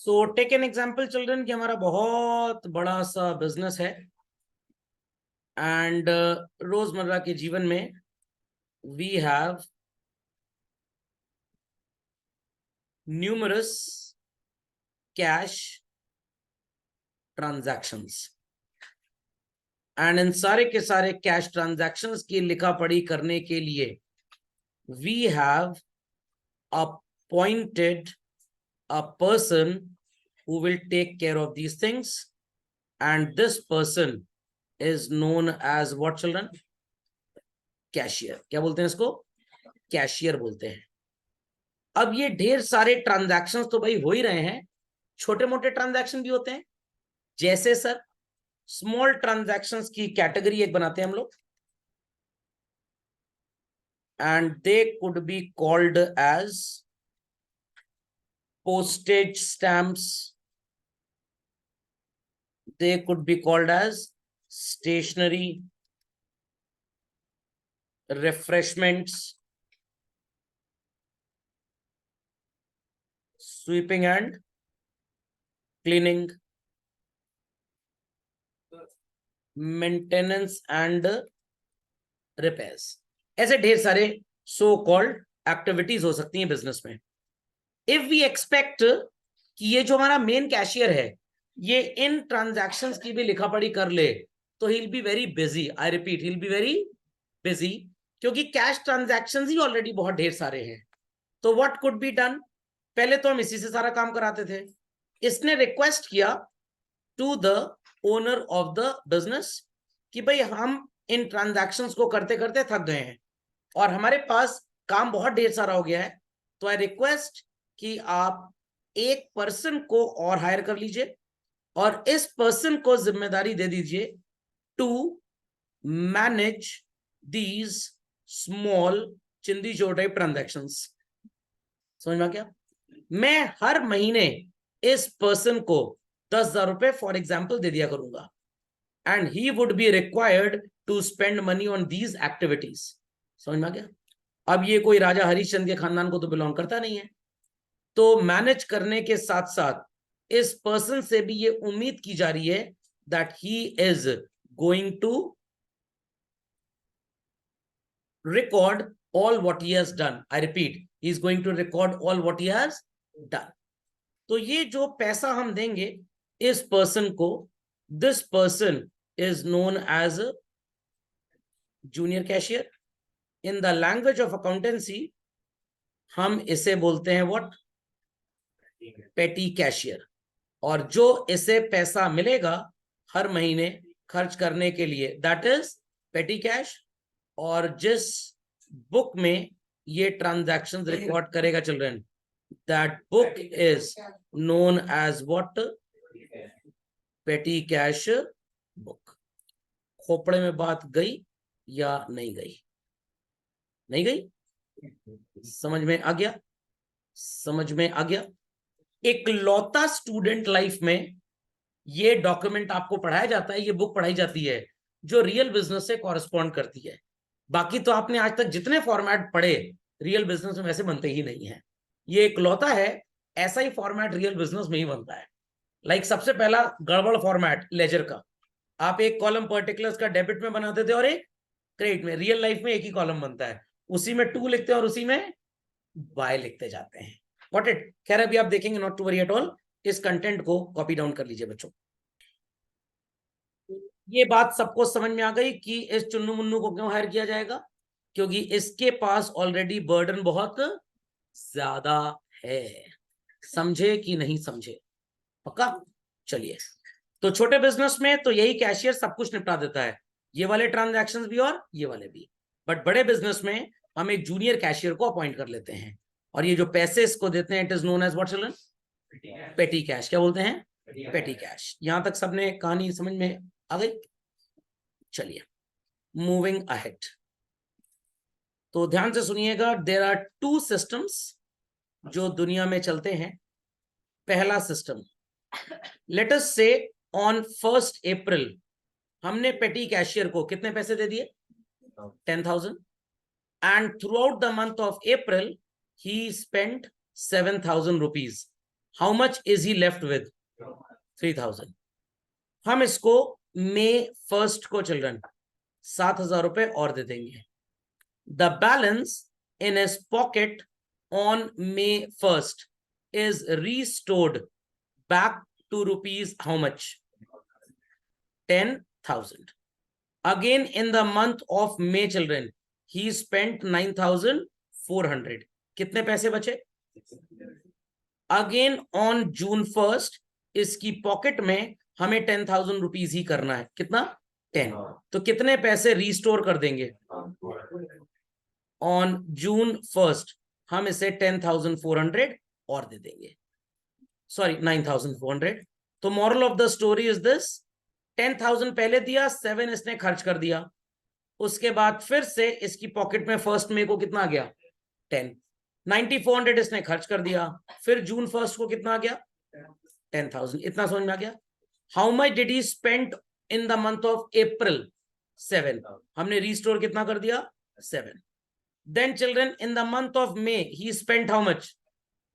So take an example children कि हमारा बहुत बड़ा सा बिजनेस है एंड रोजमर्रा के जीवन में we have numerous cash transactions and इन सारे के सारे कैश ट्रांजैक्शंस की लिखा पढ़ी करने के लिए we have appointed a person who will take care of these things, and this person is known as what children? Cashier. क्या बोलते हैं इसको? कैशियर बोलते हैं। अब ये ढेर सारे ट्रांजैक्शंस तो भाई हो ही रहे हैं, छोटे मोटे ट्रांजैक्शन भी होते हैं। जैसे सर स्मॉल ट्रांजैक्शंस की कैटेगरी एक बनाते हैं हम लोग, and they could be called as postage stamps, they could be called as stationery, refreshments, sweeping and cleaning, maintenance and repairs। ऐसे ढेर सारे सो कॉल्ड एक्टिविटीज हो सकती हैं बिजनेस में। इफ वी एक्सपेक्ट कि ये जो हमारा मेन कैशियर है ये इन ट्रांजैक्शंस की भी लिखा पढ़ी कर ले तो he will be very busy. I repeat, he will be very busy, क्योंकि कैश ट्रांजैक्शंस ही ऑलरेडी बहुत ढेर सारे हैं। तो व्हाट कुड बी डन? पहले तो हम इसी से सारा काम कराते थे। इसने रिक्वेस्ट किया to the owner of the business कि भाई हम इन ट्रांजैक्शंस को करते करते थक गए हैं और हमारे पास काम बहुत ढेर सारा हो गया है, तो आई रिक्वेस्ट कि आप एक पर्सन को और हायर कर लीजिए और इस पर्सन को जिम्मेदारी दे दीजिए टू मैनेज दीज स्मॉल चिंदी चोटे ट्रांजैक्शंस। समझ में क्या? मैं हर महीने इस पर्सन को 10,000 रुपए फॉर एग्जाम्पल दे दिया करूंगा and he would be required to spend money on these activities. समझ में क्या? अब ये कोई राजा हरिश्चंद्र के खानदान को तो बिलोंग करता नहीं है, तो मैनेज करने के साथ साथ इस पर्सन से भी ये उम्मीद की जा रही है that he is going to record all what he has done. I repeat, he is going to record all what he has done. तो ये जो पैसा हम देंगे इस पर्सन को, this person is known as junior cashier. In the language of accountancy हम इसे बोलते हैं व्हाट? पेटी कैशियर। और जो इसे पैसा मिलेगा हर महीने खर्च करने के लिए दैट इज पेटी कैश। और जिस बुक में ये ट्रांजैक्शंस रिकॉर्ड करेगा children, that book is known as what? Petty cash book. खोपड़े में बात गई या नहीं गई? नहीं गई? समझ में आ गया? समझ में आ गया? एक लौता स्टूडेंट लाइफ में ये डॉक्यूमेंट आपको पढ़ाया जाता है, ये बुक पढ़ाई जाती है जो रियल बिजनेस से कॉरेस्पॉन्ड करती है। बाकी तो आपने आज तक जितने फॉर्मेट पढ़े रियल बिजनेस में वैसे बनते ही नहीं है। ये एक लौता है, ऐसा ही फॉर्मेट रियल बिजनेस में ही बनता है। लाइक सबसे पहला गड़बड़ फॉर्मेट लेजर का, आप एक कॉलम पर्टिकुलर्स का डेबिट में बनाते थे और एक क्रेडिट में। रियल लाइफ में एक ही कॉलम बनता है, उसी में 2 लिखते हैं और उसी में बाय लिखते जाते हैं। Got it? खैर अभी आप देखेंगे, not to worry at all. इस कंटेंट को कॉपी डाउन कर लीजिए बच्चों। ये बात सबको समझ में आ गई कि इस चुन्नू मुन्नू को क्यों हायर किया जाएगा? क्योंकि इसके पास ऑलरेडी बर्डन बहुत ज्यादा है। समझे कि नहीं समझे? पक्का? चलिए, तो छोटे बिजनेस में तो यही कैशियर सब कुछ निपटा देता है, ये वाले ट्रांजैक्शंस भी और ये वाले भी। बट बड़े बिजनेस में हम एक जूनियर कैशियर को अपॉइंट कर लेते हैं और ये जो पैसे इसको देते हैं it is known as what children? Petty cash. क्या बोलते हैं? पेटी कैश। यहां तक सबने कहानी समझ में आ गई? चलिए, मूविंग अहेड। तो ध्यान से सुनिएगा, देयर आर 2 सिस्टम्स जो दुनिया में चलते हैं। पहला सिस्टम, लेट अस से ऑन 1 अप्रैल हमने पेटी कैशियर को कितने पैसे दे दिए? 10,000। And through out the month of April he spent 7,000 rupees। How much is he left with 3000। हम इसको May 1st को चिल्ड्रन 7,000 रुपए और दे देंगे। The balance in his pocket on May 1st is restored back to rupees how much? 10,000. Again in the month of May children he spent 9,400. कितने पैसे बचे? Again on June 1st इसकी pocket में हमें 10,000 रुपीज ही करना है। कितना? 10। तो कितने पैसे रिस्टोर कर देंगे? ऑन June 1st हम इसे 10,400 और दे देंगे, सॉरी 9,400। तो moral of the story is this, 10,000 पहले दिया, 7 इसने खर्च कर दिया, उसके बाद फिर से इसकी पॉकेट में 1st May को कितना आ गया? 10। 9,400 इसने खर्च कर दिया, फिर June 1st को कितना आ गया? 10,000। इतना समझ में आ गया? How much did he spend in the month of April? 7। हमने रिस्टोर कितना कर दिया? 7। Then children in the month of May he spent how much?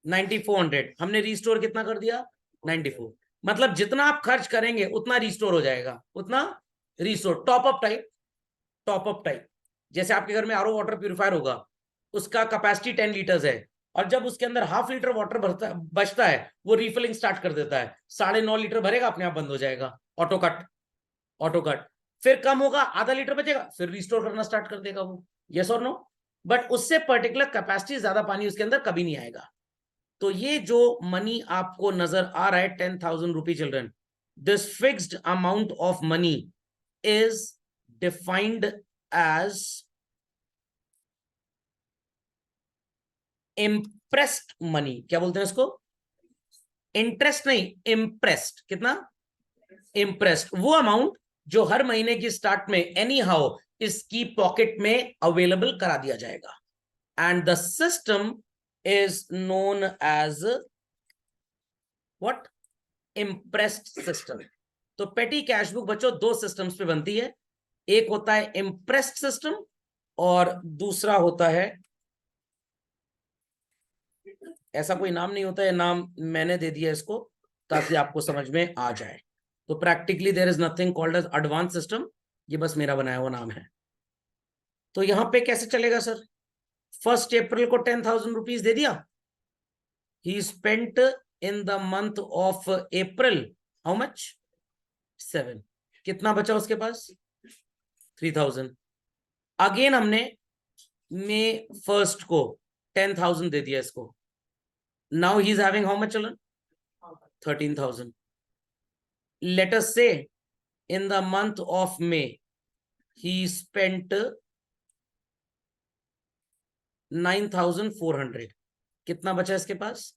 9,400। हमने रिस्टोर कितना कर दिया? 94। मतलब जितना आप खर्च करेंगे उतना रिस्टोर हो जाएगा, उतना रिस्टोर। टॉप अप टाइप, जैसे आपके घर में आरओ वाटर प्यूरिफायर होगा, उसका कैपेसिटी 10 लीटर्स है, और जब उसके अंदर ½ लीटर वाटर बचता है वो रिफिलिंग स्टार्ट कर देता है, 9.5 लीटर भरेगा, अपने आप बंद हो जाएगा, ऑटो कट। फिर कम होगा, ½ लीटर बचेगा, फिर रिस्टोर करना स्टार्ट कर देगा वो। यस और नो? बट उससे पर्टिकुलर कैपेसिटी ज्यादा पानी उसके अंदर कभी नहीं आएगा। तो ये जो मनी आपको नजर आ रहा है 10,000 rupee children, this fixed amount of money is defined as imprest money. क्या बोलते हैं इसको? इंटरेस्ट नहीं, इम्प्रेस्ड। कितना? इम्प्रेस्ड। वो अमाउंट जो हर महीने की स्टार्ट में एनी हाउ इसकी पॉकेट में अवेलेबल करा दिया जाएगा। And the system is known as what? Imprest system. तो पेटी कैश बुक बच्चों 2 सिस्टम्स पे बनती है, एक होता है इम्प्रेस्ड सिस्टम और दूसरा होता है, ऐसा कोई नाम नहीं होता है, नाम मैंने दे दिया इसको ताकि आपको समझ में आ जाए। तो practically there is nothing called as advance system, ये बस मेरा बनाया हुआ नाम है। तो यहां पे कैसे चलेगा सर? 1st April को 10,000 रुपीज दे दिया, ही spent in the month of April how much? 7। कितना बचा उसके पास? 3,000। अगेन हमने May 1st को 10,000 दे दिया इसको, now he is having how much children? 13,000. Let us say in the month of May he spent 9,400. कितना बचा इसके पास?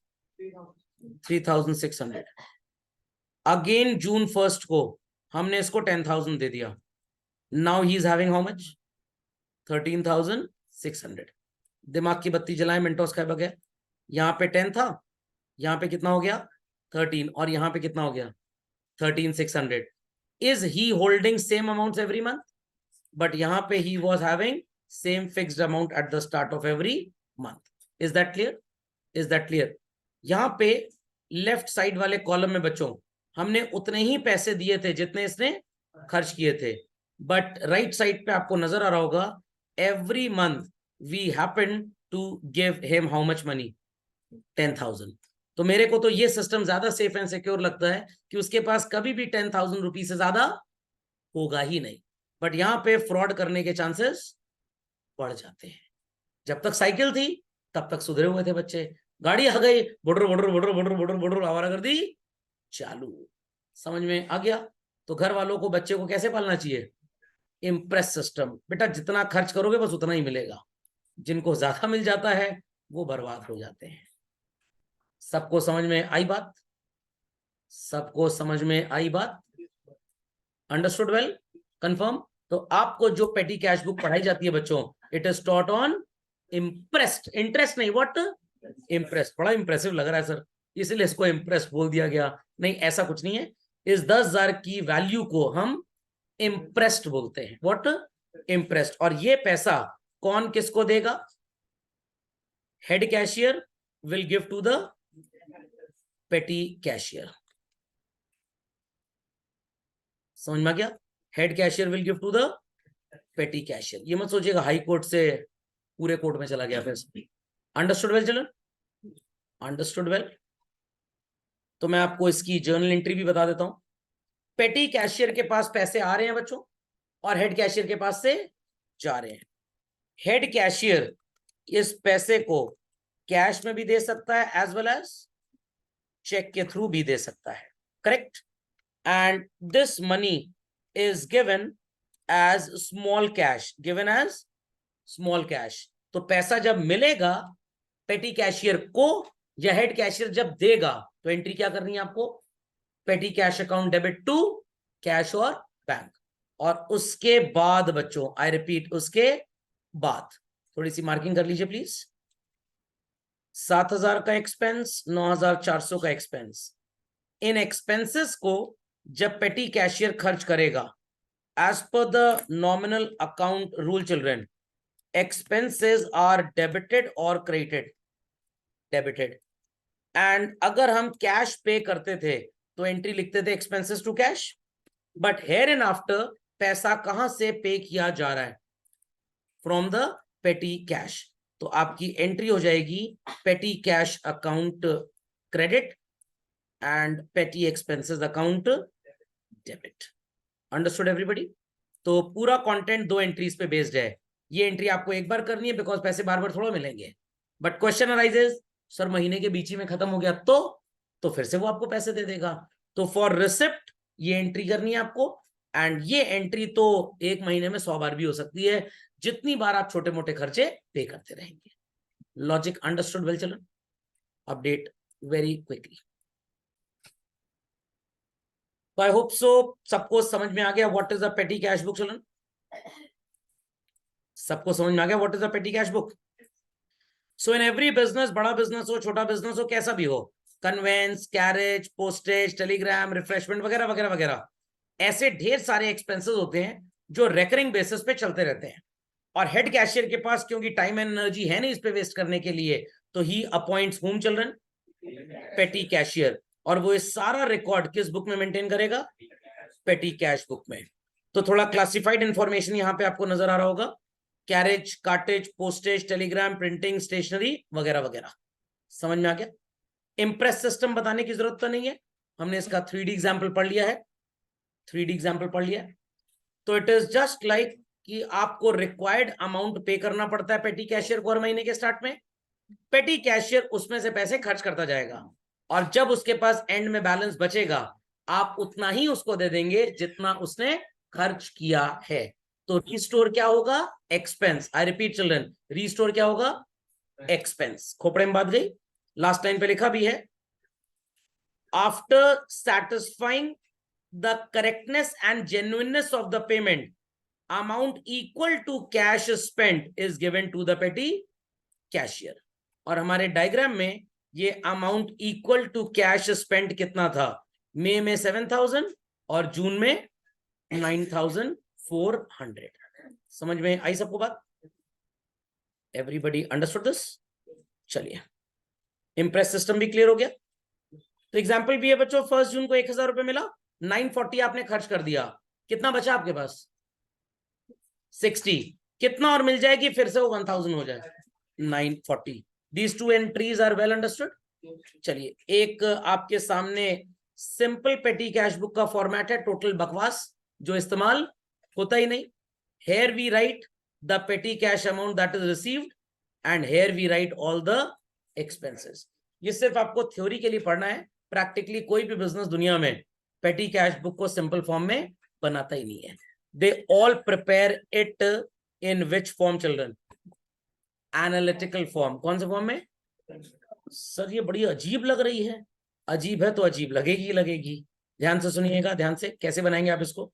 3,600. अगेन June 1st को हमने इसको 10,000 दे दिया, now he is having how much? 13,600. दिमाग की बत्ती जलाएं, मिनटोस का बगैर। यहाँ पे 10 था, यहाँ पे कितना हो गया? 13, और यहाँ पे कितना हो गया? 13,600. Is he holding same amounts every month? But यहाँ पे he was having same fixed amount at the start of every month. Is that clear? Is that clear? यहाँ पे लेफ्ट साइड वाले कॉलम में बच्चों हमने उतने ही पैसे दिए थे जितने इसने खर्च किए थे, बट राइट साइड पे आपको नजर आ रहा होगा every month we happen to give him how much money? 10,000. तो मेरे को तो ये सिस्टम ज्यादा सेफ एंड सिक्योर लगता है कि उसके पास कभी भी 10,000 रुपीज से ज्यादा होगा ही नहीं, बट यहाँ पे फ्रॉड करने के चांसेस बढ़ जाते हैं। जब तक साइकिल थी तब तक सुधरे हुए थे बच्चे, गाड़ी आ गई, बुडर बुडर बुडर बुडर बुडर बुडर आवारागर्दी चालू। समझ में आ गया? तो घर वालों को, बच्चे को कैसे पालना चाहिए? Impress system. बेटा जितना खर्च करोगे बस उतना ही मिलेगा, जिनको ज्यादा मिल जाता है वो बर्बाद हो जाते हैं। सबको समझ में आई बात? सबको समझ में आई बात? Understood well? कंफर्म? तो आपको जो पेटी कैश बुक पढ़ाई जाती है बच्चों, it is taught on impressed, interest नहीं, व्हाट? इम्प्रेस्ड। बड़ा इंप्रेसिव लग रहा है सर, इसलिए इसको इम्प्रेस्ड बोल दिया गया। नहीं, ऐसा कुछ नहीं है। इस 10,000 की वैल्यू को हम इम्प्रेस्ड बोलते हैं, व्हाट? इम्प्रेस्ड। और ये पैसा कौन किसको देगा? Head cashier will give to the petty cashier. समझ में आ गया? Head cashier will give to the petty cashier. ये मत सोचिएगा हाई कोर्ट से पूरे कोर्ट में चला गया फिर। Understood well children? Understood well? तो मैं आपको इसकी जर्नल एंट्री भी बता देता हूं। पेटी कैशियर के पास पैसे आ रहे हैं बच्चों, और हेड कैशियर के पास से जा रहे हैं। हेड कैशियर इस पैसे को कैश में भी दे सकता है एज वेल एज चेक के थ्रू भी दे सकता है, correct? And this money is given as small cash, given as small cash. तो पैसा जब मिलेगा पेटी कैशियर को या हेड कैशियर जब देगा, तो एंट्री क्या करनी है आपको? Petty cash account debit to cash और बैंक। और उसके बाद बच्चों, आई रिपीट, उसके बाद थोड़ी सी मार्किंग कर लीजिए प्लीज। 7,000 का एक्सपेंस, 9,400 का एक्सपेंस। इन एक्सपेंसेस को जब पेटी कैशियर खर्च करेगा, as per the nominal account rule children, expenses are debited और क्रेडिटेड। डेबिटेड। एंड अगर हम कैश पे करते थे तो एंट्री लिखते थे expenses to cash, but here and after पैसा कहां से पे किया जा रहा है? From the petty cash. तो आपकी एंट्री हो जाएगी petty cash account credit and petty expenses account debit. Understood everybody? तो पूरा कंटेंट 2 एंट्रीज पे बेस्ड है। ये एंट्री आपको एक बार करनी है बिकॉज पैसे बार बार थोड़ा मिलेंगे। बट क्वेश्चन अराइजेस, सर महीने के बीच ही में खत्म हो गया तो फिर से वो आपको पैसे दे देगा। तो फॉर रिसिप्ट ये एंट्री करनी है आपको, एंड ये एंट्री तो 1 महीने में 100 बार भी हो सकती है, जितनी बार आप छोटे मोटे खर्चे पे करते रहेंगे। Logic understood well children? Update very quickly. तो आई होप सो सबको समझ में आ गया what is a petty cash book children? सबको समझ में आ गया what is a petty cash book? So in every business, बड़ा बिजनेस हो, छोटा बिजनेस हो, कैसा भी हो, conveyance, carriage, postage, telegram, refreshment वगैरह वगैरह वगैरह, ऐसे ढेर सारे एक्सपेंसेस होते हैं जो रेकरिंग बेसिस पे चलते रहते हैं। और हेड कैशियर के पास क्योंकि टाइम एंड एनर्जी है नहीं इस पे वेस्ट करने के लिए, तो ही अपॉइंट्स होम चिल्ड्रन? पेटी कैशियर। और वो इस सारा रिकॉर्ड किस बुक में मेंटेन करेगा? पेटी कैश बुक में। तो थोड़ा क्लासिफाइड इंफॉर्मेशन यहां पे आपको नजर आ रहा होगा, carriage, cartage, postage, telegram, printing, stationery वगैरह वगैरह। समझ में आ गया? इंप्रेस सिस्टम बताने की जरूरत तो नहीं है, हमने इसका 3D एग्जाम्पल पढ़ लिया है। 3D एग्जाम्पल पढ़ लिया है। तो इट इज जस्ट लाइक कि आपको रिक्वायर्ड अमाउंट पे करना पड़ता है पेटी कैशियर को हर महीने के स्टार्ट में। पेटी कैशियर उसमें से पैसे खर्च करता जाएगा, और जब उसके पास एंड में बैलेंस बचेगा, आप उतना ही उसको दे देंगे जितना उसने खर्च किया है। तो रीस्टोर क्या होगा? Expense. I repeat children, restore क्या होगा? एक्सपेंस। खोपड़े में बात गई? लास्ट लाइन पे लिखा भी है, after satisfying the correctness and genuineness of the payment, amount equal to cash spent is given to the petty cashier. और हमारे डायग्राम में ये amount equal to cash spent कितना था? मई में 7,000 और जून में 9,400। समझ में आई सबको बात? Everybody understood this? चलिए, इंप्रेस सिस्टम भी क्लियर हो गया। तो एग्जांपल भी है बच्चों, 1 जून को 1,000 रुपए मिला, 940 आपने खर्च कर दिया, कितना बचा आपके पास? 60। कितना और मिल जाएगी फिर से वो 1,000 हो जाए? 940। These 2 entries are well understood? चलिए, एक आपके सामने सिंपल पेटी कैश बुक का फॉर्मेट है, टोटल बकवास जो इस्तेमाल होता ही नहीं। Here we write the petty cash amount that is received, and here we write all the expenses. ये सिर्फ आपको थ्योरी के लिए पढ़ना है, प्रैक्टिकली कोई भी बिजनेस दुनिया में पेटी कैश बुक को सिंपल फॉर्म में बनाता ही नहीं है। They all prepare it in which form children? Analytical form. कौन से फॉर्म में? सर ये बड़ी अजीब लग रही है। अजीब है तो अजीब लगेगी लगेगी। ध्यान से सुनिएगा, ध्यान से। कैसे बनाएंगे आप इसको?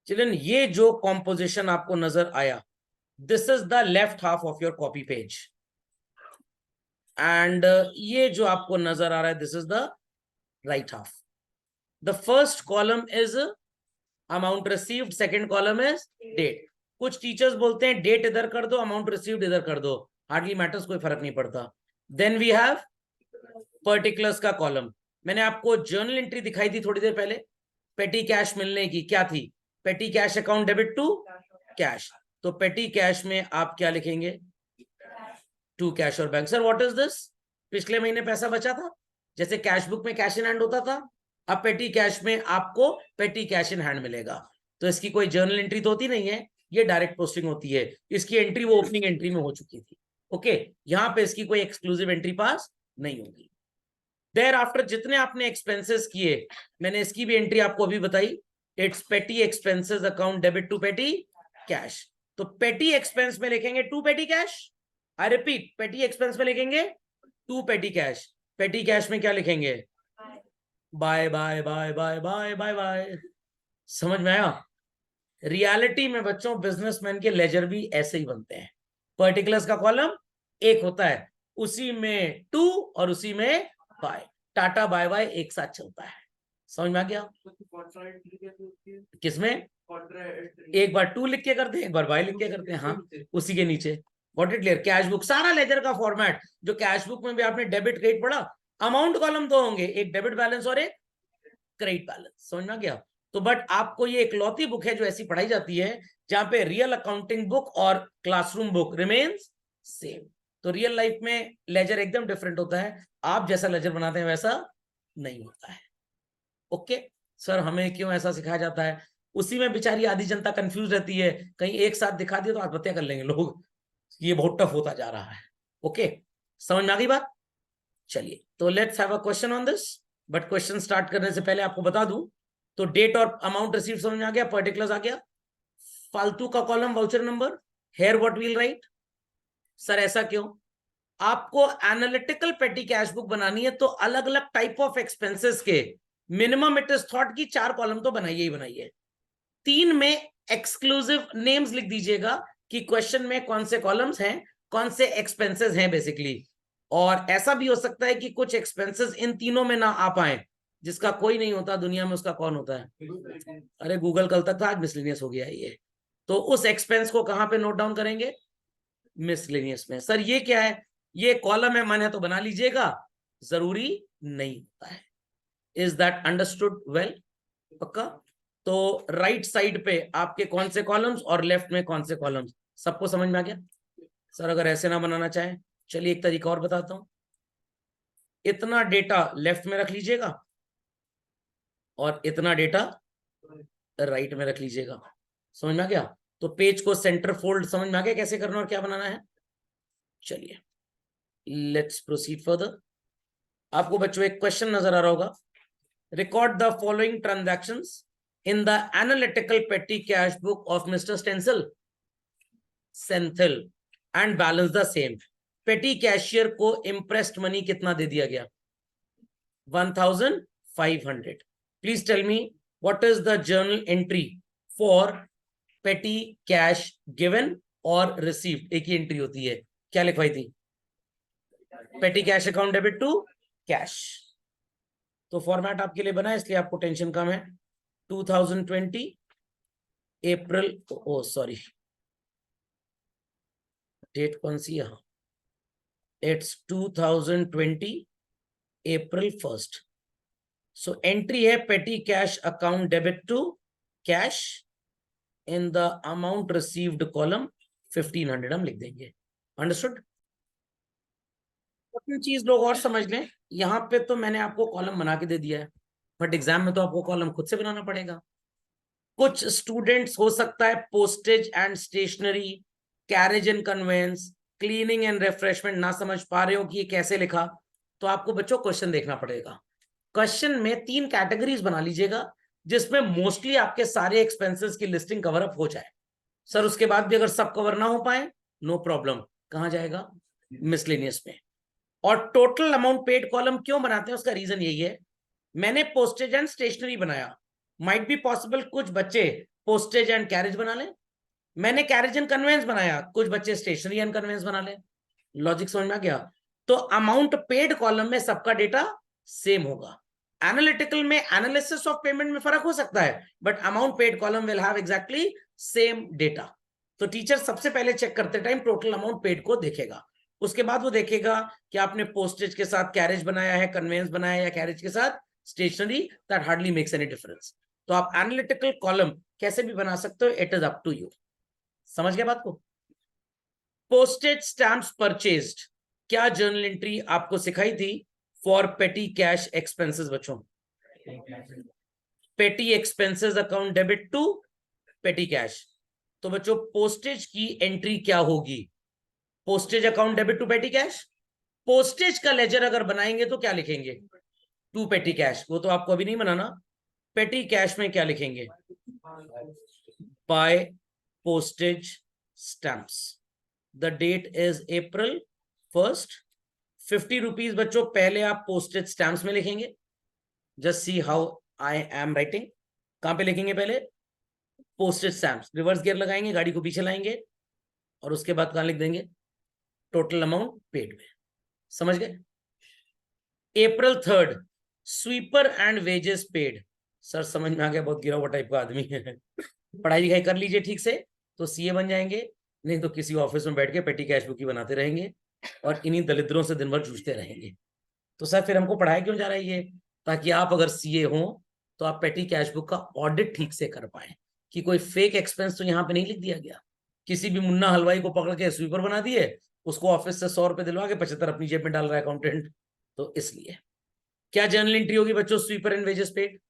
चिल्ड्रन, ये जो कॉम्पोजिशन आपको नजर आया, this is the left half of your copy page, and ये जो आपको नजर आ रहा है, this is the right half. The first column is amount received, second column is date. कुछ टीचर्स बोलते हैं डेट इधर कर दो, अमाउंट रिसीव्ड इधर कर दो, हार्डली मैटर्स, कोई फर्क नहीं पड़ता। देन वी हैव पर्टिकुलर्स का कॉलम, मैंने आपको जर्नल एंट्री दिखाई थी थोड़ी देर पहले, पेटी कैश मिलने की, क्या थी? Petty cash account debit to cash. तो पेटी कैश में आप क्या लिखेंगे? टू कैश और bank. Sir what is this? पिछले महीने पैसा बचा था, जैसे कैश बुक में कैश इन हैंड होता था, अब पेटी कैश में आपको पेटी कैश इन हैंड मिलेगा। तो इसकी कोई जर्नल एंट्री तो होती नहीं है, ये डायरेक्ट पोस्टिंग होती है। इसकी एंट्री वो ओपनिंग एंट्री में हो चुकी थी। ओके, यहां पे इसकी कोई एक्सक्लूसिव एंट्री पास नहीं होगी। देयर आफ्टर जितने आपने एक्सपेंसेस किए, मैंने इसकी भी एंट्री आपको अभी बताई, it's petty expenses account debit to petty cash. तो पेटी एक्सपेंस में लिखेंगे to petty cash. I repeat, petty expense में लिखेंगे to petty cash. Petty cash में क्या लिखेंगे? By by by by by by by. समझ में आया? रियलिटी में बच्चों बिजनेसमैन के लेजर भी ऐसे ही बनते हैं। पर्टिकुलर्स का कॉलम एक होता है, उसी में टू और उसी में बाय, टाटा बाय बाय एक साथ चलता है। समझ में आ गया? किसमें? एक बार टू लिख के करते हैं, एक बार बाय लिख के करते हैं। हाँ, उसी के नीचे what it clear. Cash book सारा लेजर का फॉर्मेट, जो कैश बुक में भी आपने डेबिट क्रेडिट पढ़ा, अमाउंट कॉलम दो होंगे, एक डेबिट बैलेंस और एक क्रेडिट बैलेंस। समझ में आ गया? तो बट आपको ये इकलौती बुक है जो ऐसी पढ़ाई जाती है जहां पे रियल अकाउंटिंग बुक और क्लासरूम बुक रिमेन्स सेम। तो रियल लाइफ में लेजर एकदम डिफरेंट होता है, आप जैसा लेजर बनाते हैं वैसा नहीं होता है। ओके सर, हमें क्यों ऐसा सिखाया जाता है? उसी में बेचारी आधी जनता कंफ्यूज रहती है, कहीं एक साथ दिखा दिया तो आत्महत्या कर लेंगे लोग, ये बहुत टफ होता जा रहा है। ओके, समझ में आ गई बात? चलिए, तो let's have a question on this. But question start करने से पहले आपको बता दूं, तो डेट और अमाउंट रिसीव समझ में आ गया, पर्टिकुलर्स आ गया, फालतू का column voucher number, here what we'll write. Sir ऐसा क्यों? आपको एनालिटिकल पेटी कैश बुक बनानी है तो अलग अलग टाइप ऑफ एक्सपेंसेस के मिनिमम इट इज थॉट की 4 कॉलम तो बनाइए ही बनाइए। 3 में एक्सक्लूसिव नेम्स लिख दीजिएगा कि क्वेश्चन में कौन से कॉलम्स हैं, कौन से एक्सपेंसेस हैं बेसिकली। और ऐसा भी हो सकता है कि कुछ एक्सपेंसेस इन तीनों में ना आ पाए, जिसका कोई नहीं होता दुनिया में, उसका कौन होता है? अरे गूगल कल तक था, आज मिसलेनियस हो गया है ये। तो उस एक्सपेंस को कहां पे नोट डाउन करेंगे? मिसलेनियस में। सर ये क्या है? ये कॉलम है, मन है तो बना लीजिएगा, जरूरी नहीं होता है। Is that understood well? पक्का? तो राइट साइड पे आपके कौन से कॉलम्स और लेफ्ट में कौन से कॉलम्स, सबको समझ में आ गया? सर अगर ऐसे ना बनाना चाहें, चलिए एक तरीका और बताता हूं। इतना डेटा लेफ्ट में रख लीजिएगा और इतना डेटा राइट में रख लीजिएगा। समझ में आ गया? तो पेज को सेंटर फोल्ड समझ में आ गया कैसे करना और क्या बनाना है? चलिए लेट्स प्रोसीड फर्दर। आपको बच्चों एक क्वेश्चन नजर आ रहा होगा, record the following transactions in the analytical petty cash book of mister Senthil and balance the same. Petty cashier को इंप्रेस्ड मनी कितना दे दिया गया? 1500। Please tell me what is the journal entry for petty cash given और received? एक ही entry होती है, क्या लिखवाई थी? Petty cash account debit to cash. तो फॉर्मेट आपके लिए बना है, इसलिए आपको टेंशन कम है। 2020 अप्रैल, ओ सॉरी डेट कौन सी है? It's 2020 April 1st। So entry है petty cash account debit to cash, in the amount received column 1500 हम लिख देंगे। अंडरस्टूड? अपनी चीज लोग और समझ लें, यहाँ पे तो मैंने आपको कॉलम बना के दे दिया है, बट एग्जाम में तो आपको कॉलम खुद से बनाना पड़ेगा। कुछ स्टूडेंट्स हो सकता है postage and stationery, carriage and conveyance, cleaning and refreshment ना समझ पा रहे हो कि ये कैसे लिखा, तो आपको बच्चों क्वेश्चन देखना पड़ेगा। क्वेश्चन में 3 कैटेगरीज बना लीजिएगा जिसमें मोस्टली आपके सारे एक्सपेंसेस की लिस्टिंग कवर अप हो जाए। सर उसके बाद भी अगर सब कवर ना हो पाए, नो प्रॉब्लम, कहां जाएगा? मिसलेनियस में। और टोटल अमाउंट पेड कॉलम क्यों बनाते हैं, उसका रीजन यही है, मैंने पोस्टेज एंड स्टेशनरी बनाया, माइट बी पॉसिबल कुछ बच्चे पोस्टेज एंड कैरेज बना लें, मैंने कैरेज एंड कन्वेंस बनाया, कुछ बच्चे स्टेशनरी एंड कन्वेंस बना लें। लॉजिक समझ में आ गया? तो अमाउंट पेड कॉलम में सबका डेटा सेम होगा। एनालिटिकल में एनालिसिस ऑफ पेमेंट में फर्क हो सकता है, but amount paid column will have exactly same data. तो टीचर सबसे पहले चेक करते टाइम टोटल अमाउंट पेड को देखेगा। उसके बाद वो देखेगा कि आपने पोस्टेज के साथ कैरेज बनाया है, कन्वेंस बनाया या कैरेज के साथ stationery, that hardly makes any difference. तो आप एनालिटिकल कॉलम कैसे भी बना सकते हो, it is up to you. समझ गया बात को? पोस्टेज स्टैम्प्स परचेज्ड, क्या जर्नल एंट्री आपको सिखाई थी फॉर पेटी कैश एक्सपेंसेस बच्चों? Petty expenses account debit to petty cash. तो बच्चों पोस्टेज की एंट्री क्या होगी? Postage account debit to petty cash. Postage का लेजर अगर बनाएंगे तो क्या लिखेंगे? To petty cash. वो तो आपको अभी नहीं बनाना। पेटी कैश में क्या लिखेंगे? By postage stamps. The date is April 1st. 50 rupees बच्चों पहले आप पोस्टेज स्टैम्प्स में लिखेंगे। Just see how I am writing. कहां पे लिखेंगे? पहले पोस्टेज स्टैम्प्स, रिवर्स गियर लगाएंगे, गाड़ी को पीछे लाएंगे और उसके बाद कहां लिख देंगे? टोटल अमाउंट पेड में। समझ गए? April 3rd, sweeper and wages paid. Sir समझ में आ गया, बहुत गिरा हुआ टाइप का आदमी है। पढ़ाई लिखाई कर लीजिए ठीक से तो सीए बन जाएंगे, नहीं तो किसी ऑफिस में बैठ के पेटी कैश बुक ही बनाते रहेंगे और इन्हीं दलिद्रों से दिन भर जूझते रहेंगे। तो सर फिर हमको पढ़ाया क्यों जा रहा है ये? ताकि आप अगर सीए हो तो आप पेटी कैश बुक का ऑडिट ठीक से कर पाए, कि कोई फेक एक्सपेंस तो यहाँ पे नहीं लिख दिया गया। किसी भी मुन्ना हलवाई को पकड़ के स्वीपर बना दिए, उसको ऑफिस से 100 रुपए दिलवा के 75 अपनी जेब में डाल रहा है अकाउंटेंट। तो इसलिए क्या जर्नल एंट्री होगी बच्चों sweeper and wages paid?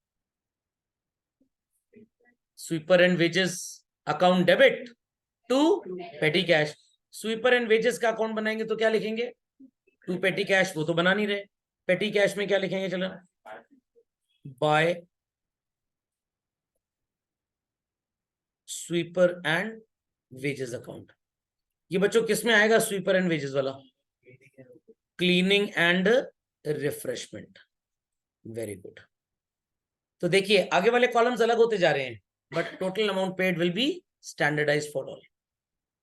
Sweeper and wages account debit to petty cash. Sweeper and wages का अकाउंट बनाएंगे तो क्या लिखेंगे? To petty cash. वो तो बना नहीं रहे। पेटी कैश में क्या लिखेंगे? चलो by sweeper and wages account. ये बच्चों किस में आएगा स्वीपर एंड वेजेस वाला? Cleaning and refreshment. Very good. तो देखिए आगे वाले कॉलम्स अलग होते जा रहे हैं, but total amount paid will be standardised for all.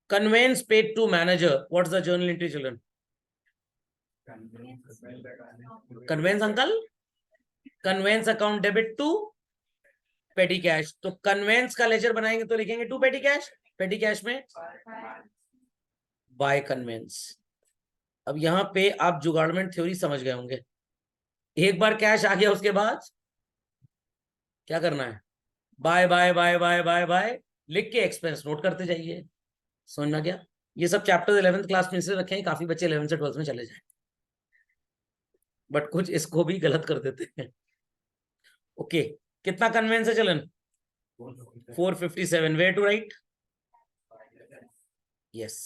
Conveyance paid to manager. What's the journal entry, children? Conveyance uncle? Conveyance account debit to petty cash. तो conveyance का लेजर बनाएंगे तो लिखेंगे to petty cash. petty cash में by conveyance. अब यहाँ पे आप जुगाड़मेंट थ्योरी समझ गए होंगे। एक बार कैश आ गया उसके बाद क्या करना है? By by by by by by लिख के एक्सपेंस नोट करते जाइए। समझ में गया? ये सब चैप्टर 11th क्लास में से रखे हैं, काफी बच्चे 11th से 12th में चले जाए, बट कुछ इसको भी गलत कर देते हैं। ओके कितना कन्वेंस है चलन? 457। Where to write? Yes.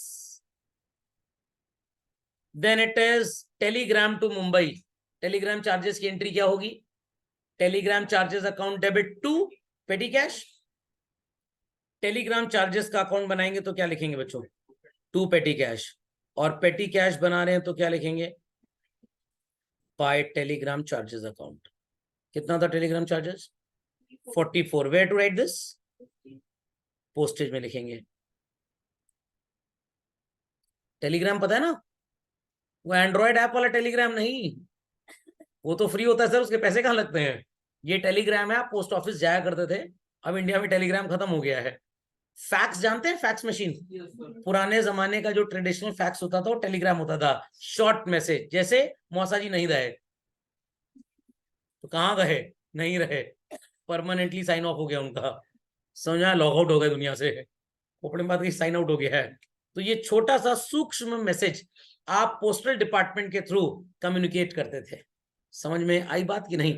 Then it is telegram to Mumbai. Telegram charges की एंट्री क्या होगी? Telegram charges account debit to petty cash. Telegram charges का अकाउंट बनाएंगे तो क्या लिखेंगे बच्चों? To petty cash. और पेटी कैश बना रहे हैं तो क्या लिखेंगे? By telegram charges account. कितना था telegram charges? 44। Where to write this? Postage में लिखेंगे। टेलीग्राम पता है ना, वो एंड्रॉयड ऐप वाला टेलीग्राम नहीं, वो तो फ्री होता है सर, उसके पैसे कहाँ लगते हैं। ये टेलीग्राम है, आप पोस्ट ऑफिस जाया करते थे, अब इंडिया में टेलीग्राम खत्म हो गया है। फैक्स जानते हैं? फैक्स मशीन, पुराने जमाने का जो ट्रेडिशनल फैक्स होता था वो टेलीग्राम होता था। शॉर्ट मैसेज, जैसे मौसा जी नहीं रहे तो कहाँ गए? नहीं रहे, परमानेंटली साइन ऑफ हो गया उनका, समझा? लॉग आउट हो गए दुनिया से, खोपड़े में बात की साइन आउट हो गया है। तो ये छोटा सा सूक्ष्म मैसेज आप पोस्टल डिपार्टमेंट के थ्रू कम्युनिकेट करते थे। समझ में आई बात की नहीं?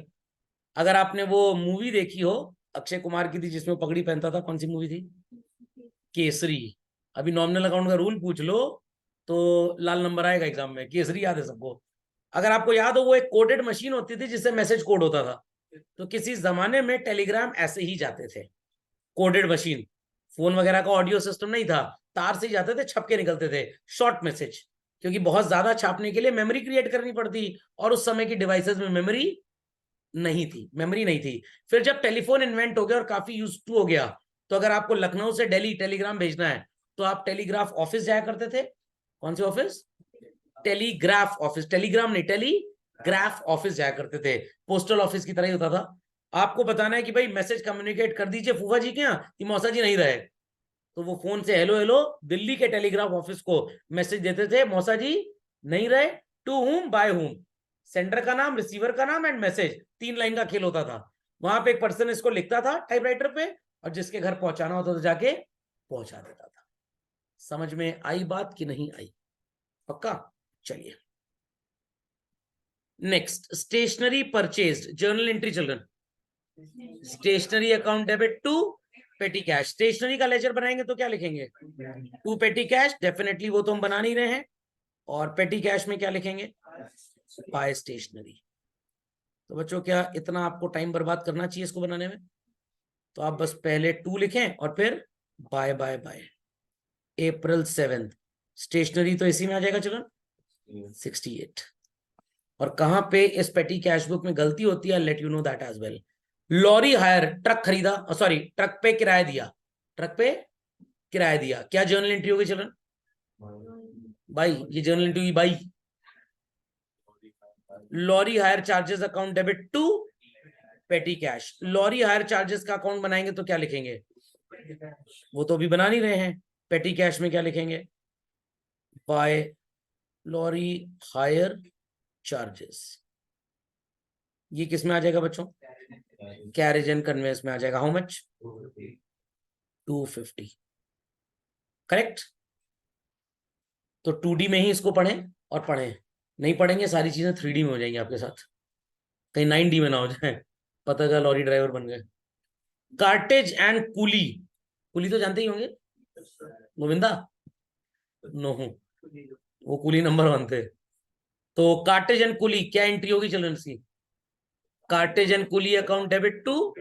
अगर आपने वो मूवी देखी हो अक्षय कुमार की थी जिसमें पगड़ी पहनता था, कौन सी मूवी थी? केसरी। अभी नॉमिनल अकाउंट का रूल पूछ लो तो लाल नंबर आएगा एग्जाम में। केसरी याद है सबको? अगर आपको याद हो वो एक कोडेड मशीन होती थी जिससे मैसेज कोड होता था। तो किसी जमाने में टेलीग्राम ऐसे ही जाते थे, कोडेड मशीन। फोन वगैरह का ऑडियो सिस्टम नहीं था, तार से ही जाते थे, छप के निकलते थे शॉर्ट मैसेज, क्योंकि बहुत ज्यादा छापने के लिए मेमोरी क्रिएट करनी पड़ती और उस समय की डिवाइसेस में मेमोरी नहीं थी। फिर जब टेलीफोन इन्वेंट हो गया और काफी यूज टू हो गया, तो अगर आपको लखनऊ से दिल्ली टेलीग्राम भेजना है तो आप टेलीग्राफ ऑफिस जाया करते थे। कौन सी ऑफिस? Telegraph office. टेलीग्राम नहीं, टेलीग्राफ ऑफिस जाया करते थे। पोस्टल ऑफिस की तरह ही होता था। आपको बताना है कि भाई मैसेज कम्युनिकेट कर दीजिए फूफा जी के यहाँ कि मौसा जी नहीं रहे, तो वो फोन से हेलो हेलो दिल्ली के टेलीग्राफ ऑफिस को मैसेज देते थे, मौसा जी नहीं रहे, to whom by whom, sender का नाम, रिसीवर का नाम एंड मैसेज, 3 लाइन का खेल होता था। वहां पे एक पर्सन इसको लिखता था टाइपराइटर पे, और जिसके घर पहुंचाना होता था जाके पहुंचा देता था। समझ में आई बात कि नहीं आई? पक्का? चलिए next, stationery purchased, journal entry children. Stationery account debit to petty cash. Stationery का लेजर बनाएंगे तो क्या लिखेंगे? टू पेटी कैश, डेफिनेटली वो तो हम बना नहीं रहे हैं। और पेटी कैश में क्या लिखेंगे? By stationery. तो बच्चों क्या इतना आपको टाइम बर्बाद करना चाहिए इसको बनाने में? तो आप बस पहले 2 लिखें और फिर by by by. April 7th, stationery तो इसी में आ जाएगा चिल्ड्रन, 68। और कहां पे इस पेटी कैश बुक में गलती होती है, let you know that as well. Lorry hire, truck खरीदा, सॉरी ट्रक पे किराया दिया, ट्रक पे किराया दिया, क्या जर्नल एंट्री होगी चिल्ड्रन? बाई, ये जर्नल एंट्री हुई by. Lorry hire charges account debit to petty cash. Lorry hire charges का अकाउंट बनाएंगे तो क्या लिखेंगे? वो तो अभी बना नहीं रहे हैं। पेटी कैश में क्या लिखेंगे? By lorry hire charges. ये किस में आ जाएगा बच्चों? कैरेज एंड कन्वेंस में आ जाएगा। How much? 250। करेक्ट। तो 2D में ही इसको पढ़ें और पढ़ें, नहीं पढ़ेंगे सारी चीजें 3D में हो जाएंगी आपके साथ, कहीं 9D में ना हो जाए, पता चला लॉरी ड्राइवर बन गए। कार्टेज एंड कुली, कुली तो जानते ही होंगे, गोविंदा नो, वो कुली नंबर 1 थे। तो कार्टेज एंड कुली क्या एंट्री होगी चिल्ड्रन की? Cartage and coolie account debit to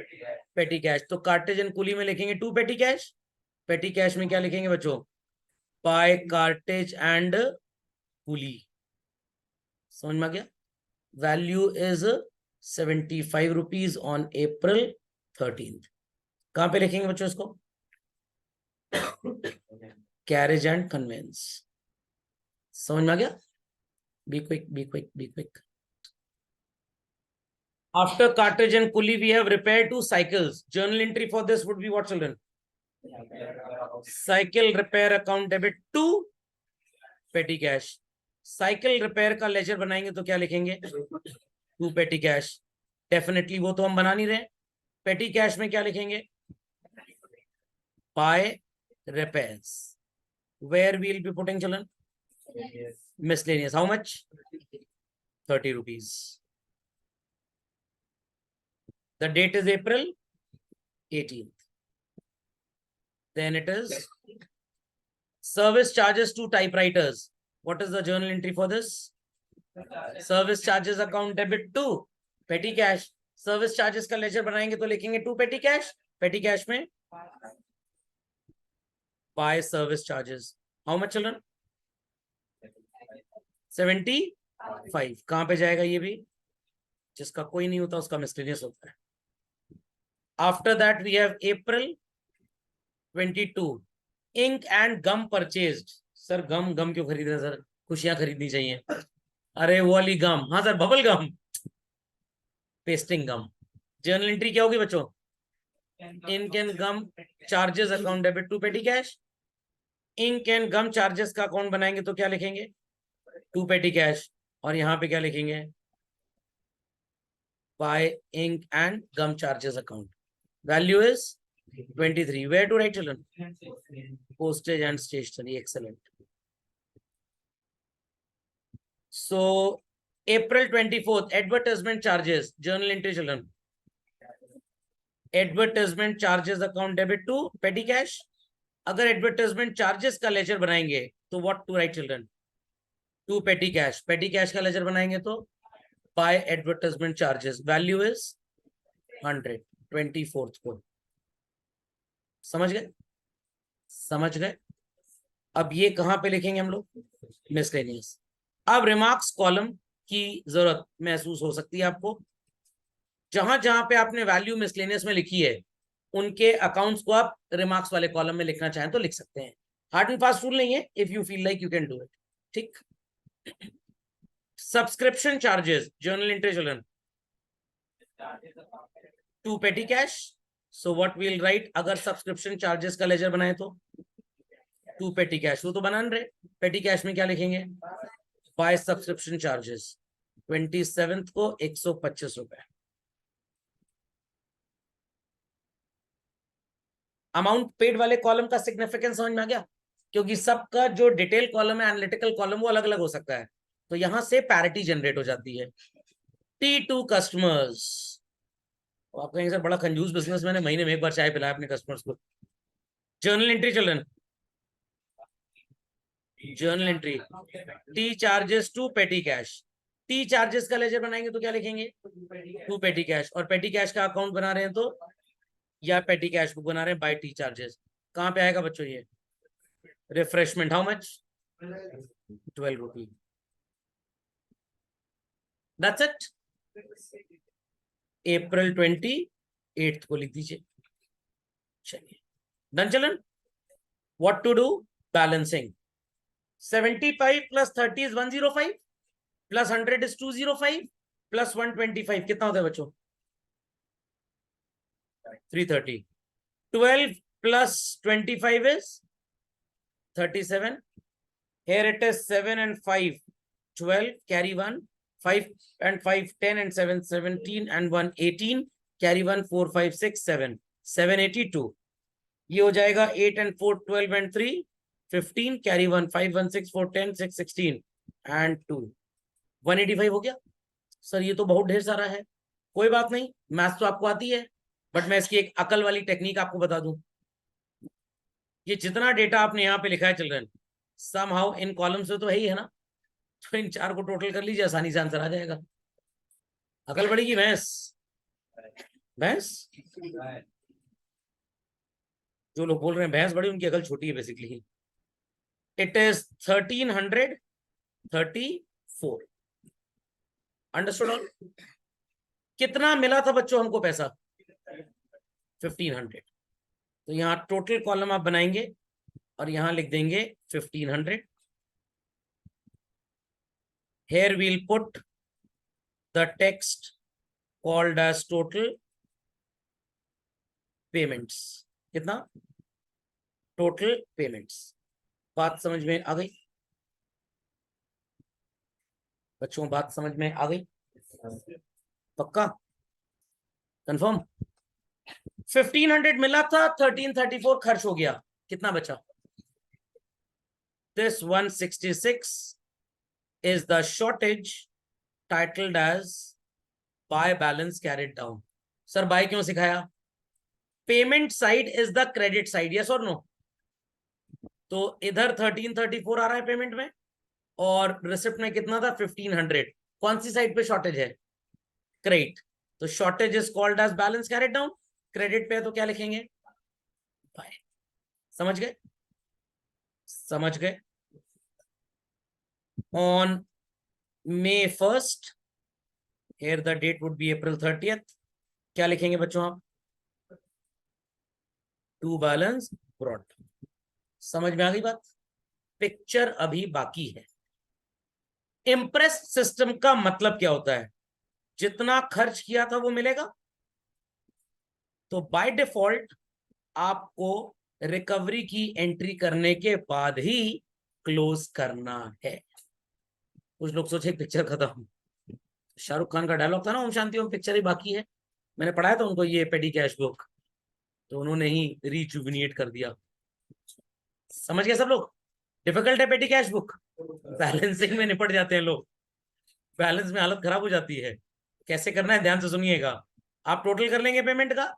petty cash. तो कार्टेज एंड कुली में लिखेंगे to petty cash, petty cash में क्या लिखेंगे बच्चों? By cartage and coolie. समझ में आ गया? Value is 75 rupees on April 13th। कहां पे लिखेंगे बच्चों इसको? Carriage and conveyance. समझ में आ गया? Be quick, be quick, be quick. After cartridge and pulley, we have repair to cycles. Journal entry for this would be what, children? Cycle repair account debit to petty cash. Cycle repair का ledger बनाएंगे तो क्या लिखेंगे? To petty cash. Definitely वो तो हम बना नहीं रहे। पेटी कैश में क्या लिखेंगे? By repairs. Where we will be putting children? Miscellaneous. How much? 30 rupees. The date is April 18th. Then it is service charges to typewriters. What is the journal entry for this? Service charges account debit to petty cash. Service charges का ledger बनाएंगे तो लिखेंगे to petty cash, petty cash में by service charges. How much children? 75। कहां पे जाएगा ये भी? जिसका कोई नहीं होता उसका मिस्टेरियस होता है। After that we have April 22, ink and gum purchased. Sir gum, gum क्यों खरीद रहे सर? खुशियां खरीदनी चाहिए। अरे वो वाली गम, हाँ sir bubble gum, pasting gum. Journal entry क्या होगी बच्चों? Ink and gum charges account debit to petty cash. Ink and gum charges का अकाउंट बनाएंगे तो क्या लिखेंगे? To petty cash. और यहां पे क्या लिखेंगे? By ink and gum charges account. Value is 23। Where to write children? Postage and stationery. Excellent. So April 24th, advertisement charges, journal entry children. Advertisement charges account debit to petty cash. अगर advertisement charges का ledger बनाएंगे तो what to write children? To petty cash. Petty cash का ledger बनाएंगे तो by advertisement charges. Value is 100, 24th को। समझ गए? समझ गए? अब ये कहां पे लिखेंगे हम लोग? मिसलेनियस। अब रिमार्क्स कॉलम की जरूरत महसूस हो सकती है आपको। जहां जहां पे आपने वैल्यू मिसलेनियस में लिखी है उनके अकाउंट्स को आप रिमार्क्स वाले कॉलम में लिखना चाहें तो लिख सकते हैं। हार्ड एंड फास्ट रूल नहीं है, if you feel like you can do it. ठीक। Subscription charges, journal entry children, to petty cash. So what will write, अगर सब्सक्रिप्शन चार्जेस का लेजर बनाए तो 2 पेटी कैश, वो तो बना रहे, पेटी कैश में क्या लिखेंगे, बाय सब्सक्रिप्शन चार्जेस 27 को 125 रुपए। अमाउंट पेड वाले कॉलम का सिग्निफिकेंस समझ में आ गया, क्योंकि सबका जो डिटेल कॉलम है, एनालिटिकल कॉलम, वो अलग अलग हो सकता है, तो यहां से पैरिटी जनरेट हो जाती है। T2 कस्टमर्स, आप कहेंगे सर बड़ा कंजूस बिजनेस, मैंने महीने में एक बार चाय पिलाया अपने कस्टमर्स को। Journal entry children, journal entry, tea charges to petty cash, tea charges का लेजर बनाएंगे तो क्या लिखेंगे, 2 पेटी कैश, और पेटी कैश का अकाउंट बना रहे हैं तो, या पेटी कैश बुक बना रहे हैं बाय टी चार्जेस, कहां पे आएगा बच्चों ये, refreshment how much, 12 rupee, that's it. अप्रैल 28 को लिख दीजिए। चलिए डन चलन। What to do, balancing, 75 plus 30 is 105 plus 100 is 205 plus 125 कितना होता है बच्चों, 330, 12 plus 25 is 37, here it is 7 and 5 12, carry 1, 5 and 5 10 and 7 17 and 1 18, carry 1 4 5 6 7 782, ये हो जाएगा 8 and 4 12 and 3 15, carry 1 5 1 6 4 10 6 16 and 2 185 हो गया। सर ये तो बहुत ढेर सारा है, कोई बात नहीं, मैथ्स तो आपको आती है, बट मैं इसकी एक अकल वाली टेक्निक आपको बता दूं। ये जितना डेटा आपने यहाँ पे लिखा है चिल्ड्रन, सम हाउ इन कॉलम से तो है ही है ना, तो इन 4 को टोटल कर लीजिए, आसानी से आंसर आ जाएगा। अकल बढ़ेगी भैंस, भैंस, जो लोग बोल रहे हैं भैंस बड़ी, उनकी अकल छोटी है basically. It is 1334, understood all. कितना मिला था बच्चों हमको पैसा, 1500, तो यहाँ टोटल कॉलम आप बनाएंगे और यहां लिख देंगे 1500, here we'll put the text called as total payments, कितना, total payments। बात समझ में आ गई बच्चों, बात समझ में आ गई, पक्का, कंफर्म। 1500 मिला था, 1334 खर्च हो गया, कितना बचा, this 166 is the shortage titled as buy balance carried down। Sir by क्यों सिखाया, payment side is the credit side, yes और नो, तो इधर 1334 आ रहा है पेमेंट में, और रिसिप्ट में कितना था 1500, कौन सी साइड पे शॉर्टेज है, क्रेडिट, तो shortage is called as balance carried down, credit पे है तो क्या लिखेंगे, बाय। समझ गए, समझ गए। On May 1st, here the date would be April 30th, क्या लिखेंगे बच्चों आप, टू बैलेंस ब्रॉड। समझ में आ गई बात, पिक्चर अभी बाकी है। इम्प्रेस सिस्टम का मतलब क्या होता है, जितना खर्च किया था वो मिलेगा, तो बाय डिफॉल्ट आपको रिकवरी की एंट्री करने के बाद ही क्लोज करना है। कुछ लोग सोचे पिक्चर खत्म, शाहरुख खान का डायलॉग था ना ओम शांति ओम, पिक्चर ही बाकी है, मैंने पढ़ाया था उनको ये पेटी कैश बुक, तो उन्होंने ही रिजुविनेट कर दिया। समझ गए सब लोग, डिफिकल्ट है पेटी कैश बुक, बैलेंसिंग में निपट जाते हैं लोग, बैलेंस में हालत खराब हो जाती है। कैसे करना है ध्यान से सुनिएगा, आप टोटल कर लेंगे पेमेंट का,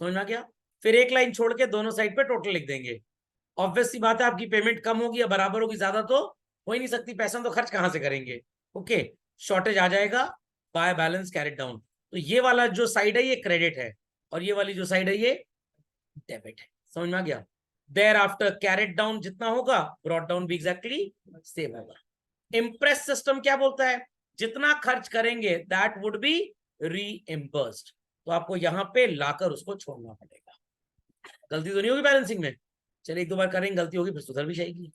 समझ में आ गया, फिर एक लाइन छोड़ के दोनों साइड पे टोटल लिख देंगे। ऑब्वियस सी बात है, आपकी पेमेंट कम होगी या बराबर होगी, ज्यादा तो हो ही नहीं सकती, पैसा तो खर्च कहां से करेंगे, ओके, शॉर्टेज आ जाएगा, बाय बैलेंस कैरिड डाउन। तो ये वाला जो साइड है ये क्रेडिट है, और ये वाली जो साइड है ये डेबिट है, समझ में आ गया। देयर आफ्टर कैरिड डाउन जितना होगा, ब्रॉट डाउन भी एग्जैक्टली सेम होगा। इम्प्रेस सिस्टम क्या बोलता है, जितना खर्च करेंगे दैट वुड बी रीइंबर्स्ड, तो आपको यहां पे लाकर उसको छोड़ना पड़ेगा। गलती तो नहीं होगी बैलेंसिंग में, चलिए एक दो बार करेंगे, गलती होगी फिर सुधर भी जाएगी।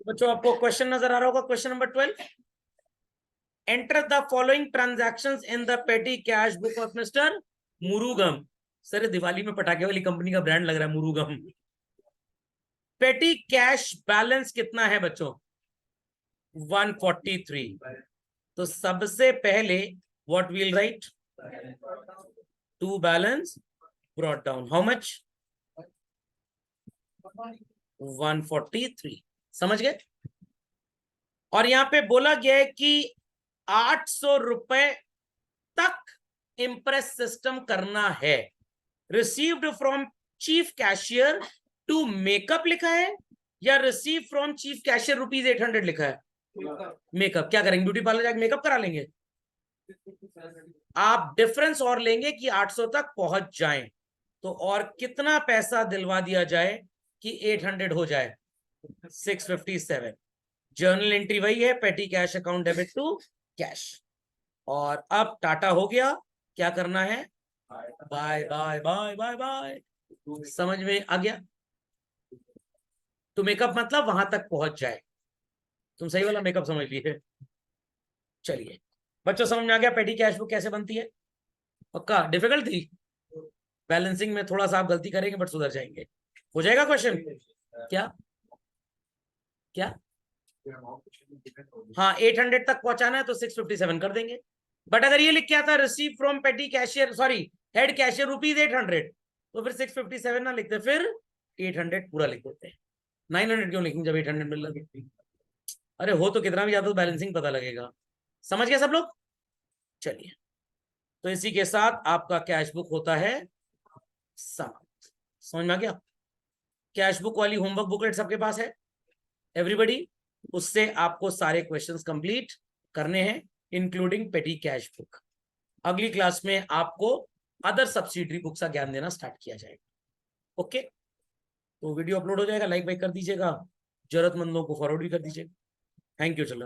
बच्चों आपको क्वेश्चन नजर आ रहा होगा, question number 12, enter the following transactions in the petty cash book of mister Murugam, sir Diwali में पटाखे वाली कंपनी का ब्रांड लग रहा है मुरुगम। पेटी कैश बैलेंस कितना है बच्चों? 143। तो सबसे पहले what will write? To balance brought down how much? 143। समझ गए? और यहां पे बोला गया है कि 800 रुपए तक इंप्रेस सिस्टम करना है। Received from chief cashier to make up लिखा है या रिसीव फ्रॉम चीफ कैशियर ₹800 लिखा है? मेकअप क्या करेंगे? ब्यूटी पार्लर जाकर मेकअप करा लेंगे? आप डिफरेंस और लेंगे कि 800 तक पहुंच जाएं, तो और कितना पैसा दिलवा दिया जाए कि 800 हो जाए? 657। जर्नल एंट्री वही है, petty cash account debit to cash. और अब टाटा हो गया, क्या करना है? By by by by by. समझ में आ गया? तो मेकअप मतलब वहां तक पहुंच जाए। तुम सही वाला मेकअप समझ लिए। चलिए बच्चों, समझ में आ गया पेटी कैश बुक कैसे बनती है? पक्का डिफिकल्ट थी? बैलेंसिंग में थोड़ा सा आप गलती करेंगे बट सुधर जाएंगे। हो जाएगा क्वेश्चन? क्या क्या? हाँ 800 तक पहुंचाना है तो 657 कर देंगे। बट अगर ये लिख के आता रिसीव फ्रॉम पेटी कैशियर सॉरी हेड कैशियर ₹800, तो फिर 657 ना लिखते, फिर 800 पूरा लिख देते। 900 क्यों लिखेंगे जब 800 मिल रहा? अरे हो तो कितना भी ज्यादा तो बैलेंसिंग पता लगेगा। समझ गए सब लोग? चलिए, तो इसी के साथ आपका कैश बुक होता है समाप्त। समझ में आ गया? कैश बुक वाली होमवर्क बुकलेट सबके पास है एवरीबॉडी? उससे आपको सारे क्वेश्चंस कंप्लीट करने हैं इंक्लूडिंग पेटी कैश बुक। अगली क्लास में आपको अदर सब्सिडरी बुक्स का ज्ञान देना स्टार्ट किया जाएगा। ओके, तो वीडियो अपलोड हो जाएगा, लाइक वाइक कर दीजिएगा, जरूरतमंदों को फॉरवर्ड भी कर दीजिएगा। Thank you children.